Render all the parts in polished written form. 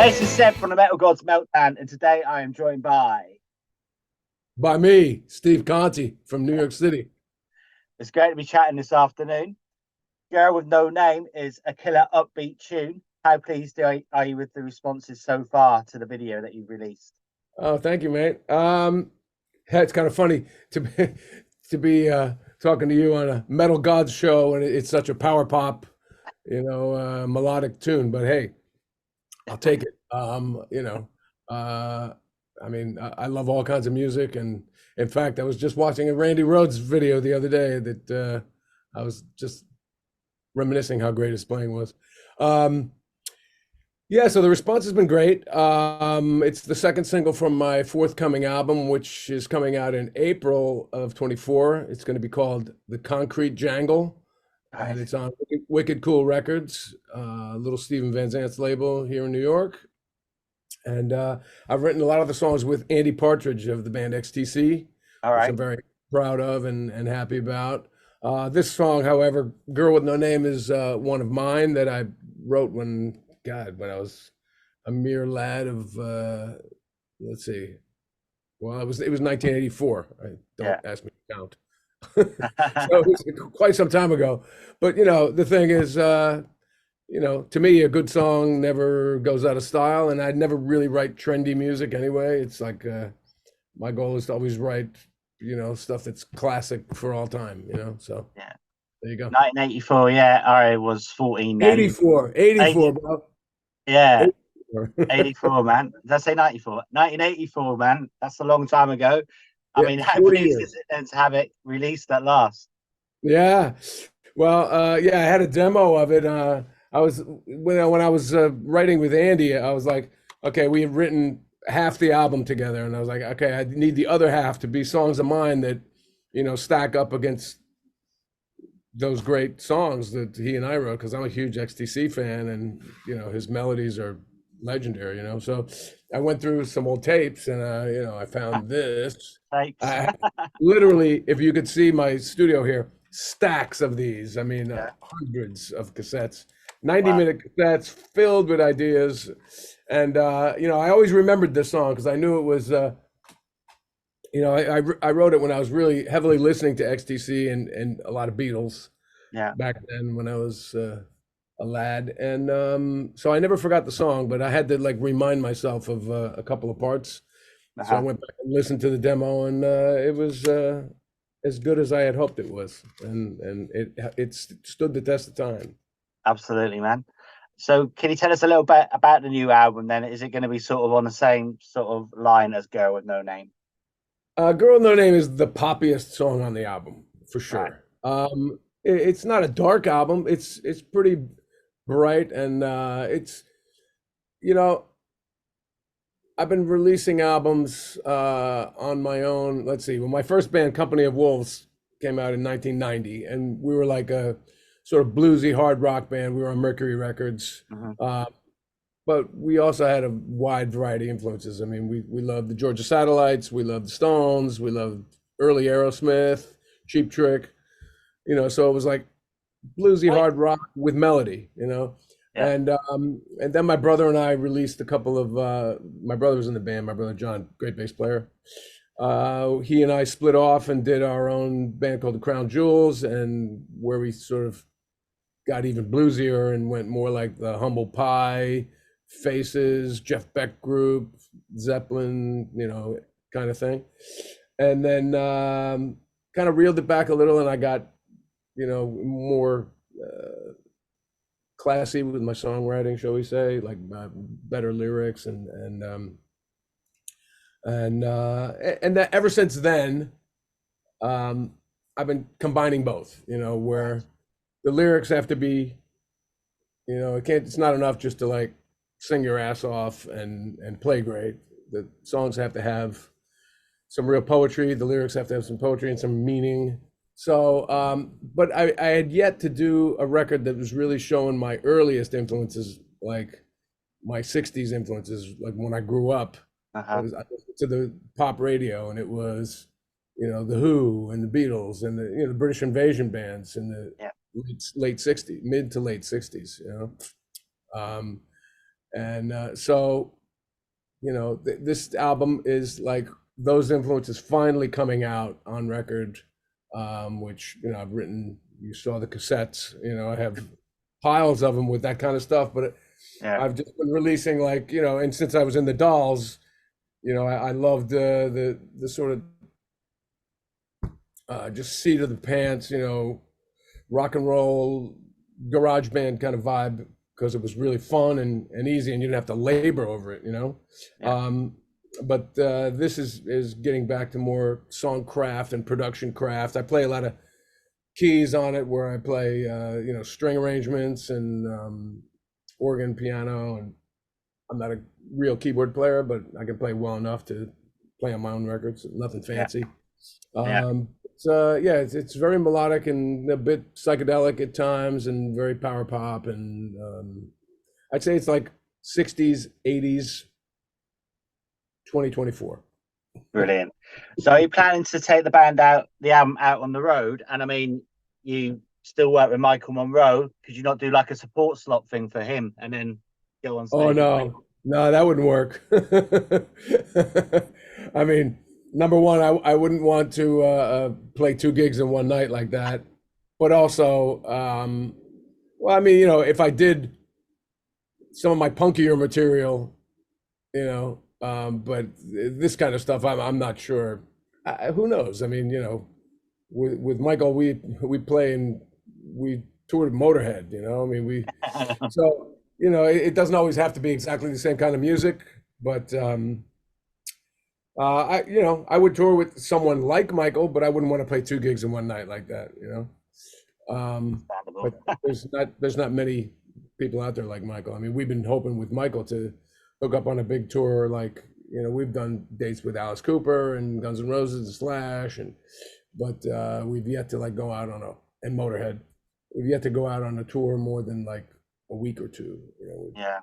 This is Seb from the Metal Gods Meltdown, and today I am joined by. By me, Steve Conte from New York City. It's great to be chatting this afternoon. Girl with No Name is a killer upbeat tune. How pleased are you with the responses so far to the video that you've released? Oh, thank you, mate. It's kind of funny to be talking to you on a Metal Gods show, and it's such a power pop, melodic tune. But hey, I'll take it. I love all kinds of music, and in fact, I was just watching a Randy Rhoads video the other day that I was just reminiscing how great his playing was. Yeah, so the response has been great. It's the second single from my forthcoming album, which is coming out in April of 24. It's going to be called The Concrete Jangle, and it's on Wicked Cool Records, little Steven Van Zant's label here in New York. And I've written a lot of the songs with Andy Partridge of the band XTC, All which right. I'm very proud of and happy about. This song, however, Girl with No Name, is one of mine that I wrote when I was a mere lad of, let's see, well, it was 1984. Don't ask me to count. So it was quite some time ago. But, the thing is, to me, a good song never goes out of style, and I'd never really write trendy music anyway. It's like my goal is to always write, stuff that's classic for all time, so Yeah. there you go. 1984, yeah, I was 14 then. 84, bro. Yeah, 84. 84, man. Did I say 94? 1984, man. That's a long time ago. I Yeah, mean, how 40 pleased years. is it then to have it released at last? Yeah. Well, yeah, I had a demo of it. I was when I was writing with Andy, I was like, okay, we had written half the album together, and I was like, okay, I need the other half to be songs of mine that, stack up against those great songs that he and I wrote, because I'm a huge XTC fan, and his melodies are legendary. So I went through some old tapes, and I found this. Thanks. I literally, if you could see my studio here, stacks of these. I mean, Yeah. hundreds of cassettes, Wow. 90-minute cassettes filled with ideas. And I always remembered this song because I knew it was. I wrote it when I was really heavily listening to XTC and a lot of Beatles Yeah. back then when I was a lad, and so I never forgot the song, but I had to like remind myself of a couple of parts. So I Uh-huh. went back and listened to the demo, and it was as good as I had hoped it was, and it stood the test of time. Absolutely, man. So, can you tell us a little bit about the new album then? Is it going to be sort of on the same sort of line as Girl with No Name? Girl with No Name is the poppiest song on the album for Right. sure. It's not a dark album. It's pretty bright, and it's you know I've been releasing albums on my own. Let's see. Well, my first band, Company of Wolves, came out in 1990, and we were like a sort of bluesy hard rock band. We were on Mercury Records, Mhm. uh, but we also had a wide variety of influences. I mean, we loved the Georgia Satellites, we loved the Stones, we loved early Aerosmith, Cheap Trick. So it was like bluesy Right. hard rock with melody. Yeah. And then my brother and I released a couple of my brother was in the band, my brother John, great bass player. He and I split off and did our own band called the Crown Jewels, and where we sort of got even bluesier and went more like the Humble Pie, Faces, Jeff Beck group, Zeppelin, kind of thing. And then kind of reeled it back a little, and I got more classy with my songwriting, shall we say, like better lyrics and that ever since then, um, I've been combining both. Right. Where the lyrics have to be, it's not enough just to like sing your ass off and play great. The songs have to have some real poetry. The lyrics have to have some poetry and some meaning. So, but I had yet to do a record that was really showing my earliest influences, like my 60s influences, like when I grew up. Uh-huh. I listened to the pop radio, and it was, the Who and the Beatles and the British Invasion bands in the Yeah. late 60s, mid to late 60s, um, And so, this album is like those influences finally coming out on record, which, I've written. You saw the cassettes, I have piles of them with that kind of stuff, but Yeah. I've just been releasing, like, and since I was in the Dolls, I loved the sort of just seat of the pants, rock and roll garage band kind of vibe, because it was really fun and easy, and you didn't have to labor over it, Yeah. But this is getting back to more song craft and production craft. I play a lot of keys on it, where I play string arrangements and organ, piano, and I'm not a real keyboard player, but I can play well enough to play on my own records. Nothing fancy. Yeah. It's very melodic and a bit psychedelic at times, and very power pop, and I'd say it's like 60s, 80s, 2024. Brilliant. So are you planning to take the album out on the road? And I mean, you still work with Michael Monroe. Could you not do like a support slot thing for him and then go on stage? Oh no, that wouldn't work. I mean, number one, I wouldn't want to play 2 gigs in one night like that. But also, well, I mean, if I did some of my punkier material, but this kind of stuff, I'm not sure. Who knows? I mean, with Michael, we play and we toured Motorhead. I mean, so it doesn't always have to be exactly the same kind of music, but I would tour with someone like Michael, but I wouldn't want to play 2 gigs in one night like that. But there's not many people out there like Michael. I mean, we've been hoping with Michael to hook up on a big tour, like, we've done dates with Alice Cooper and Guns N' Roses and Slash, but we've yet to like go out and Motorhead. We've yet to go out on a tour more than like a week or two, Yeah.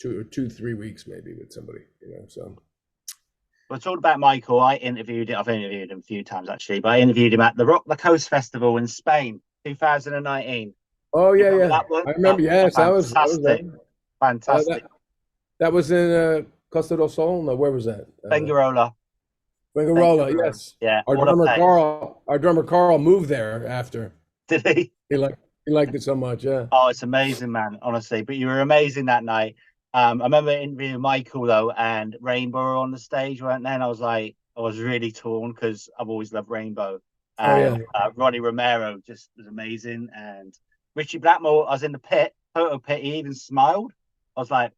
2-3 weeks maybe with somebody, so. Well, talking about Michael, I've interviewed him a few times actually, but I interviewed him at the Rock the Coast Festival in Spain, 2019. Oh yeah, yeah. That one? I remember. Yes, I was there. Fantastic. That was in Costa del Sol. No, where was that? Bengarola. Bengarola, yes. Yeah. Our drummer Carl moved there after. Did he? He liked it so much. Yeah. Oh, it's amazing, man. Honestly, but you were amazing that night. I remember interviewing Michael though, and Rainbow were on the stage, weren't they? And I was really torn because I've always loved Rainbow. And Ronnie Romero just was amazing, and Richie Blackmore. I was in the photo pit. He even smiled. I was like,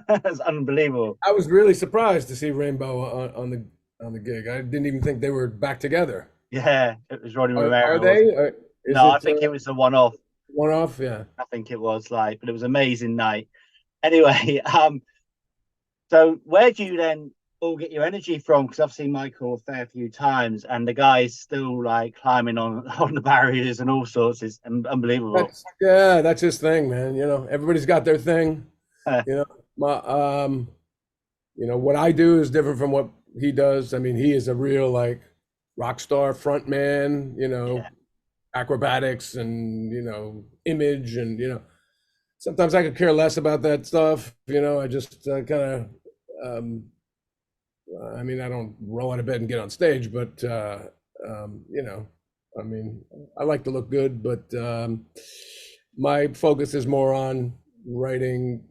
"That's unbelievable." I was really surprised to see Rainbow on the gig. I didn't even think they were back together. Yeah, it was Ronnie Romero. Are they? No, I think it was a one-off. One-off, yeah. I think it was but it was an amazing night. Anyway, so where do you then all get your energy from? Because I've seen Michael a fair few times, and the guy's still like climbing on the barriers and all sorts. It's unbelievable. That's his thing, man. Everybody's got their thing. What I do is different from what he does. I mean, he is a real like rock star front man. Acrobatics and image, and sometimes I could care less about that stuff. I just kind of I mean, I don't roll out of bed and get on stage, but I mean, I like to look good, but my focus is more on writing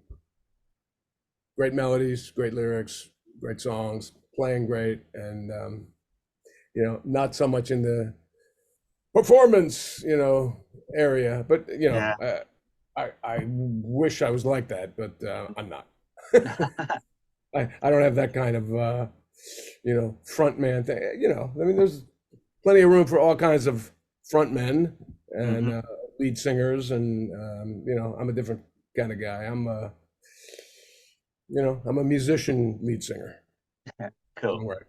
great melodies, great lyrics, great songs, playing great, and not so much in the performance, area, but I wish I was like that, but I'm not. I don't have that kind of front man thing. I mean, there's plenty of room for all kinds of front men and lead singers, and I'm a different kind of guy. I'm a musician lead singer. Cool. Right.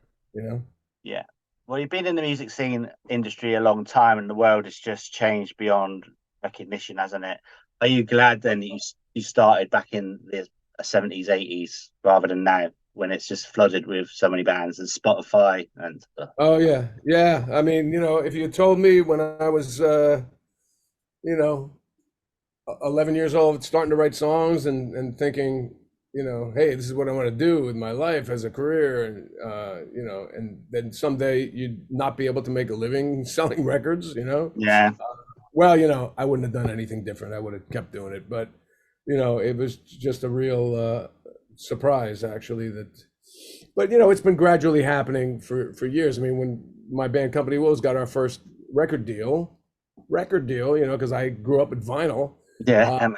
Yeah. Well, you've been in the music scene industry a long time, and the world has just changed beyond recognition, hasn't it? Are you glad then that you started back in the 70s, 80s, rather than now, when it's just flooded with so many bands and Spotify and stuff? Oh yeah. I mean, if you told me when I was, 11 years old, starting to write songs and thinking, you know, hey, this is what I want to do with my life as a career. And, you know, and then someday you'd not be able to make a living selling records, you know? Yeah. Well, you know, I wouldn't have done anything different. I would have kept doing it. But, you know, it was just a real surprise, actually, that, but, you know, it's been gradually happening for years. I mean, when my band Company Wolves got our first record deal, you know, because I grew up with vinyl. Yeah. Uh,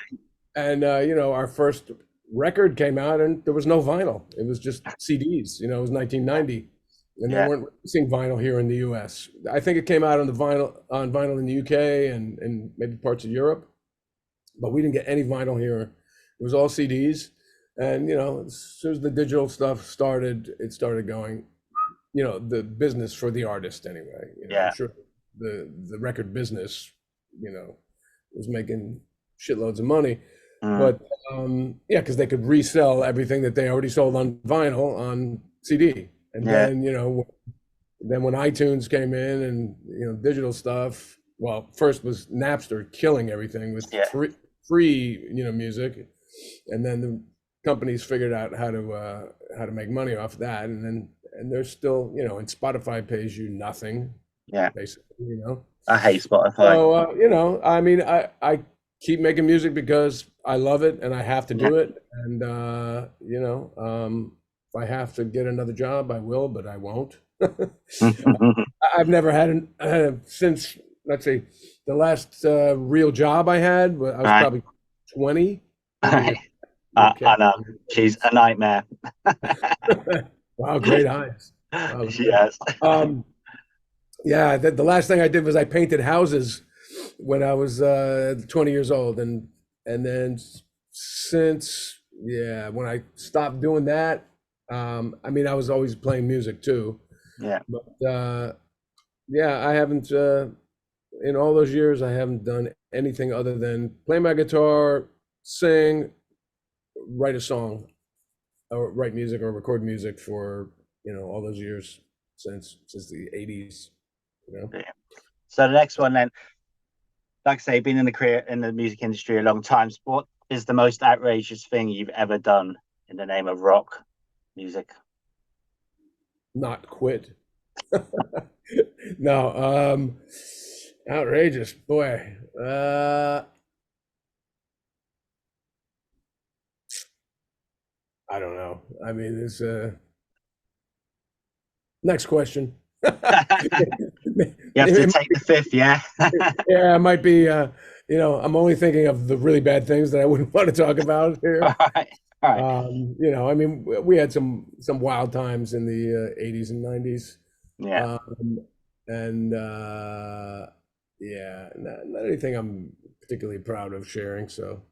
and you know, our first record came out and there was no vinyl. It was just CDs. You know, it was 1990, and they Yeah. weren't releasing vinyl here in the U.S. I think it came out on vinyl in the UK and maybe parts of Europe, but we didn't get any vinyl here. It was all CDs. And you know, as soon as the digital stuff started, it started going. You know, the business for the artist anyway. You know, Yeah. I'm sure the record business, you know, was making shitloads of money. Mm. But yeah, because they could resell everything that they already sold on vinyl on CD. And Yeah. then, you know, then when iTunes came in and, you know, digital stuff, well, first was Napster killing everything with Yeah. free, you know, music. And then the companies figured out how to make money off that. And they're still, you know, and Spotify pays you nothing, Yeah. basically, you know. I hate Spotify. So, you know, I mean, I keep making music because I love it and I have to do it. And, you know, if I have to get another job, I will, but I won't. I've never had since, let's see, the last real job I had, I was Right. probably 20. I Okay. know. She's a nightmare. Wow, great eyes. Wow. Yes. Yeah, the last thing I did was I painted houses when I was 20 years old, and then since, yeah, when I stopped doing that, I mean, I was always playing music too, Yeah. but yeah, I haven't in all those years I haven't done anything other than play my guitar, sing, write a song, or write music or record music for, you know, all those years since the 80s, you know. Yeah. So the next one then, like I say, been in the music industry a long time. What is the most outrageous thing you've ever done in the name of rock music? Not quit. No, outrageous, boy. I don't know. I mean, it's next question. You have to take the fifth, yeah. Yeah, it might be. You know, I'm only thinking of the really bad things that I wouldn't want to talk about here. All right. All right. You know, I mean, we had some wild times in the 80s and 90s. Yeah. And yeah, not anything I'm particularly proud of sharing. So,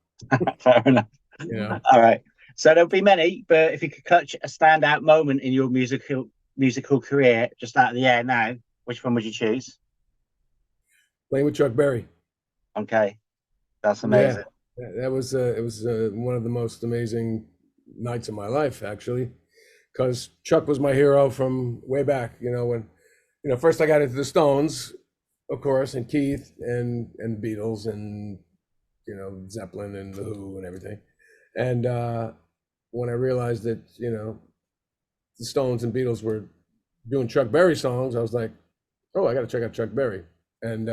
Fair enough. you know, All right. So there'll be many, but if you could catch a standout moment in your musical career just out of the air now, which one would you choose? playing with Chuck Berry. Okay. That's Yeah, amazing. that was it was one of the most amazing nights of my life, actually, because Chuck was my hero from way back. You know, when, you know, first I got into the Stones, of course, and Keith and Beatles and, you know, Zeppelin and the Who and everything. And when I realized that, you know, the Stones and Beatles were doing Chuck Berry songs, I was like, oh, I got to check out Chuck Berry. And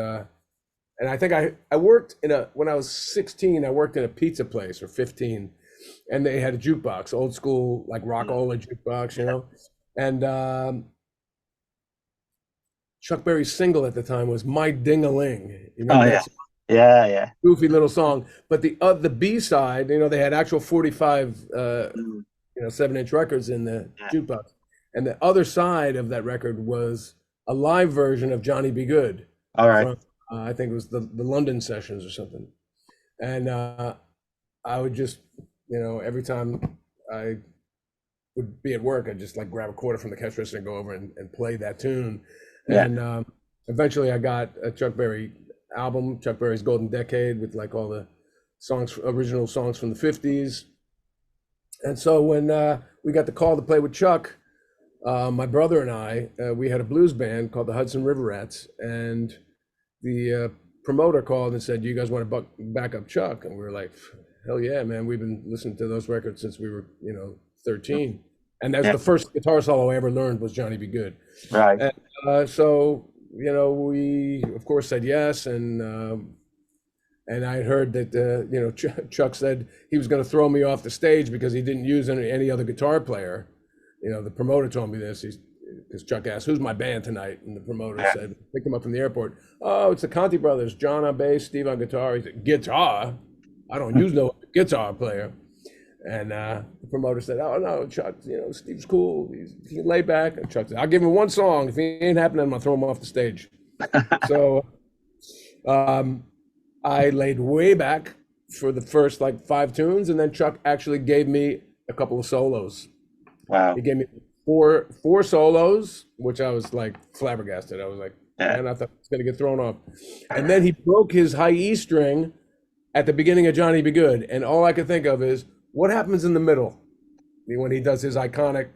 I think I worked when I was 16, I worked in a pizza place, or 15, and they had a jukebox, old school, like rock-ola jukebox, you know. And Chuck Berry's single at the time was "My Ding-a-Ling." You Oh remember yeah. that Yeah. goofy little song? But the B side, you know, they had actual 45, Mm, you know, 7-inch records in the yeah. jukebox, and the other side of that record was a live version of "Johnny Be Good" All right. from I think it was the London sessions or something. And I would just, you know, every time I would be at work, I'd just like grab a quarter from the cash register and go over and play that tune. Yeah. And eventually I got a Chuck Berry album, Chuck Berry's Golden Decade, with like all the original songs from the 50s. And so when we got the call to play with Chuck, my brother and I, we had a blues band called the Hudson River Rats, and the promoter called and said, "Do you guys want to back up Chuck?" And we were like, "Hell yeah, man! We've been listening to those records since we were, 13." And that's Yeah. the first guitar solo I ever learned was Johnny Be Good. Right. And so, we of course said yes, and I heard that Chuck said he was going to throw me off the stage because he didn't use any other guitar player. The promoter told me this. Because Chuck asked, "Who's my band tonight?" And the promoter said, picked him up from the airport. "Oh, it's the Conte brothers, John on bass, Steve on guitar." He said, "Guitar? I don't use no guitar player." And the promoter said, "Oh no, Chuck, Steve's cool. He can lay back." And Chuck said, "I'll give him one song. If he ain't happening, I'm gonna throw him off the stage." So I laid way back for the first like 5 tunes, and then Chuck actually gave me a couple of solos. Wow. He gave me four solos, which I was like flabbergasted. I was like, man, I thought I was gonna get thrown off. And then he broke his high E string at the beginning of Johnny Be Good, and all I could think of is what happens in the middle when he does his iconic,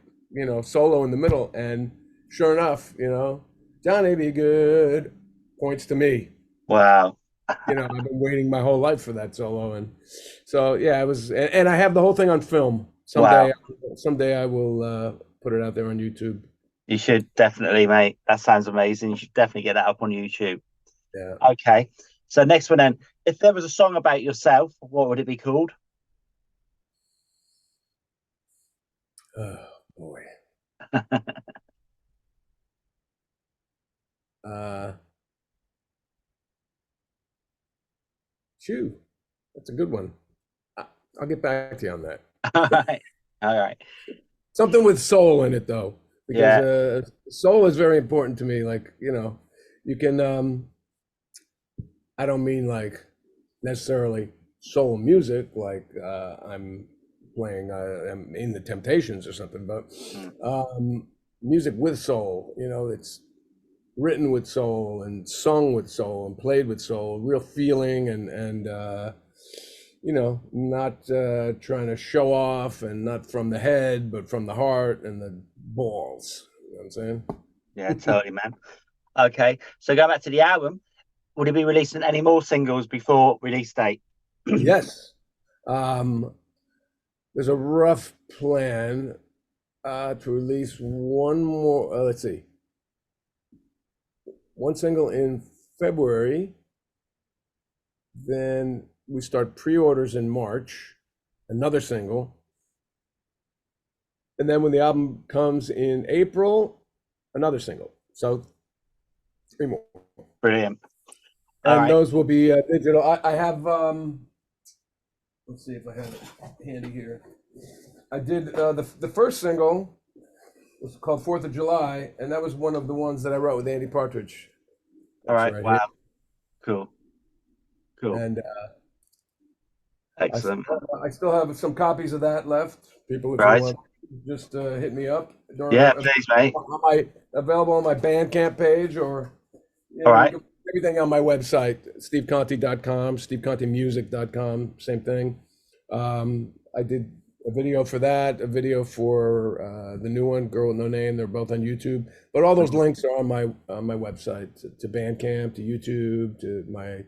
solo in the middle. And sure enough, Johnny Be Good points to me. Wow. I've been waiting my whole life for that solo, and so yeah, it was. And I have the whole thing on film. Someday I will put it out there on YouTube. You should definitely, mate. That sounds amazing. You should definitely get that up on YouTube. Yeah. Okay. So next one then. If there was a song about yourself, what would it be called? Oh boy. Chew. That's a good one. I'll get back to you on that. All right. Something with soul in it, though, because soul is very important to me. Like, you can. I don't mean like necessarily soul music, like I'm playing I'm in the Temptations or something, but music with soul. It's written with soul and sung with soul and played with soul, real feeling and not trying to show off, and not from the head, but from the heart and the balls. You know what I'm saying? Yeah, totally, man. Okay, so go back to the album. Would it be releasing any more singles before release date? Yes. There's a rough plan to release one more. Let's see. One single in February. Then we start pre-orders in March. Another single. And then when the album comes in April, another single. So 3 more. Brilliant. And those will be digital. I have, let's see if I have it handy here. I did the first single was called 4th of July, and that was one of the ones that I wrote with Andy Partridge. All right. Wow. Here. Cool. And excellent. I still have some copies of that left. People, if you want, just hit me up. Please, mate. Available on my Bandcamp page, or all right. Everything on my website, steveconte.com, stevecontemusic.com, same thing. I did a video for that, a video for the new one, Girl with No Name. They're both on YouTube. But all those links are on my website, to Bandcamp, to YouTube, to my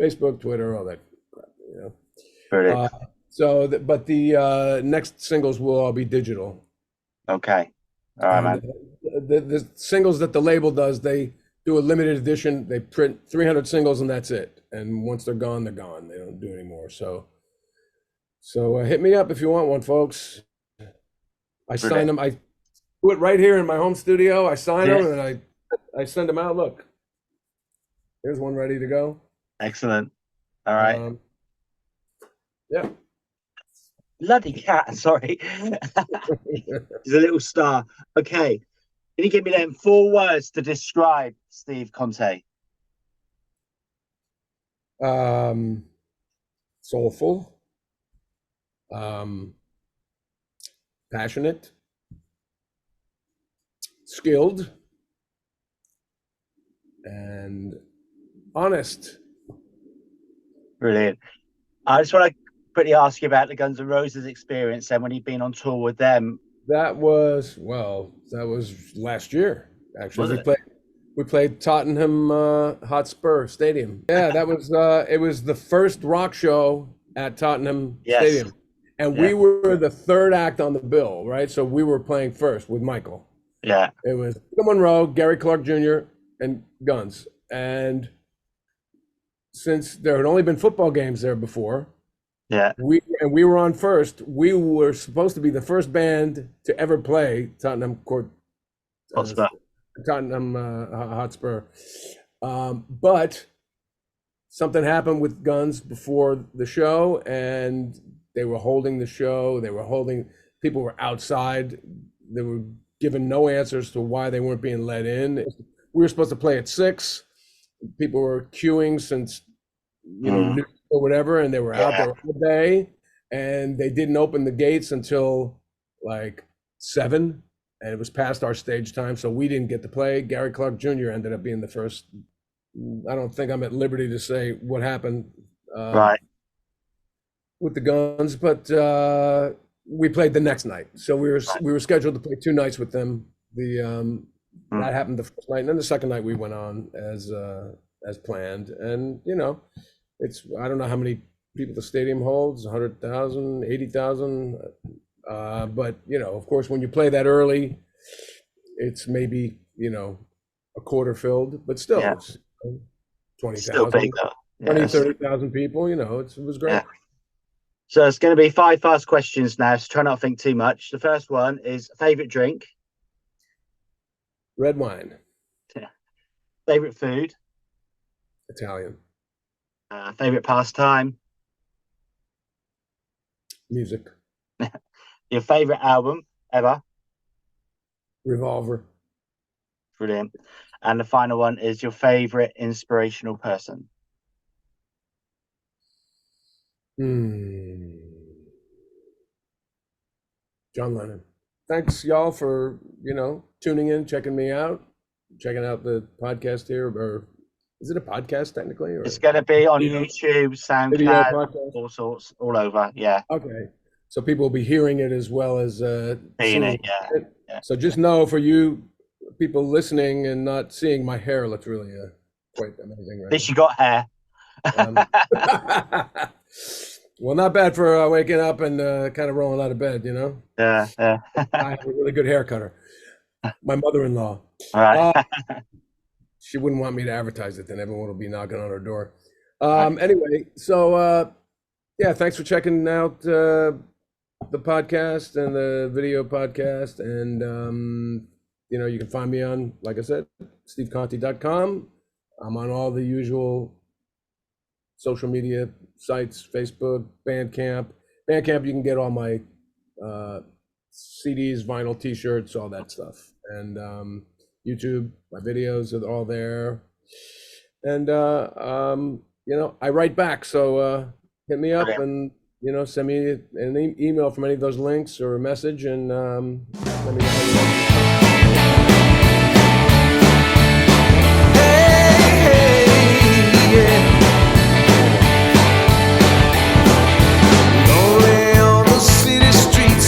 Facebook, Twitter, all that crap, Brilliant. But the next singles will all be digital. Okay. All right, man. The singles that the label does, they do a limited edition. They print 300 singles and that's it. And once they're gone, they're gone. They don't do anymore. So hit me up if you want one, folks. I sign them. I do it right here in my home studio. I sign them and I send them out. Look, there's one ready to go. Excellent. All right. Yeah. Bloody cat. Sorry. He's a little star. Okay. Can you give me them 4 words to describe Steve Conte? Soulful, passionate, skilled, and honest. Brilliant. I just want to quickly ask you about the Guns N' Roses experience and when you've been on tour with them. That was last year, actually. We played Tottenham Hotspur Stadium. Yeah, that was it was the first rock show at Tottenham Stadium. And we were the third act on the bill, right? So we were playing first with Michael. Yeah. It was Michael Monroe, Gary Clark Jr., and Guns. And since there had only been football games there before, we were on first. We were supposed to be the first band to ever play Tottenham Hotspur. Hotspur. But something happened with Guns before the show, and they were holding the show. People were outside. They were given no answers to why they weren't being let in. We were supposed to play at 6. People were queuing since, noon or whatever, and they were out there all day, and they didn't open the gates until like 7, and it was past our stage time, so we didn't get to play. Gary Clark Jr. ended up being the first. I don't think I'm at liberty to say what happened with the Guns, but we played the next night. So we were scheduled to play 2 nights with them. That happened the first night, and then the second night we went on as planned. And it's, I don't know how many people the stadium holds, 100,000, 80,000. But of course, when you play that early, it's maybe a quarter filled, but still it's 20,000, 20, 30,000 people. It was great. So it's going to be 5 fast questions now, so try not to think too much. The first one is favorite drink. Red wine. Favorite food. Italian. Favorite pastime. Music. Your favorite album ever. Revolver. Brilliant. And the final one is your favorite inspirational person. John Lennon. Thanks, y'all, for tuning in, checking me out, checking out the podcast here. Or is it a podcast technically? Or it's going to be on YouTube, SoundCloud, all sorts, all over. Yeah. Okay. So people will be hearing it as well as seeing it. Yeah. So just know, for you people listening and not seeing, my hair looks really quite amazing. Right? At least you got hair. Well, not bad for waking up and kind of rolling out of bed, Yeah. I have a really good hair cutter. My mother-in-law. All right. She wouldn't want me to advertise it, then everyone will be knocking on her door. Anyway, so thanks for checking out the podcast and the video podcast. And, you can find me on, like I said, steveconte.com. I'm on all the usual social media sites, Facebook, Bandcamp. Bandcamp, you can get all my CDs, vinyl, t-shirts, all that stuff. And YouTube, my videos are all there. And, I write back. So hit me up and, send me an email from any of those links or a message, and let me know.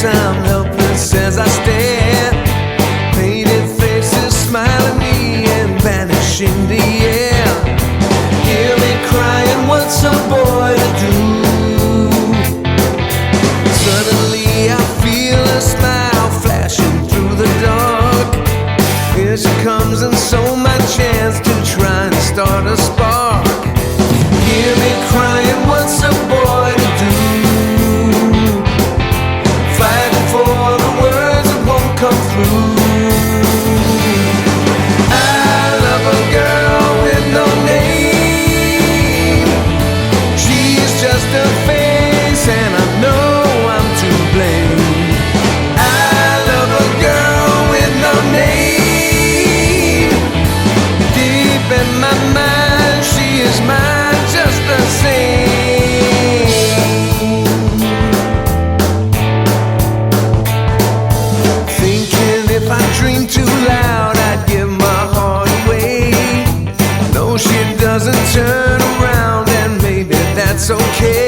I'm helpless as I stand, painted faces smile at me and vanish in the air. Hear me crying, what's a boy to do? Suddenly I feel a smile flashing through the dark. Here she comes, and so my chance to try and start a spark. Hear me crying, what's a boy to do? Come through. I love a girl with no name. She's just a face, and I know I'm to blame. I love a girl with no name. Deep in my mind, she is mine just the same. If I dream too loud, I'd give my heart away. No, she doesn't turn around, and maybe that's okay.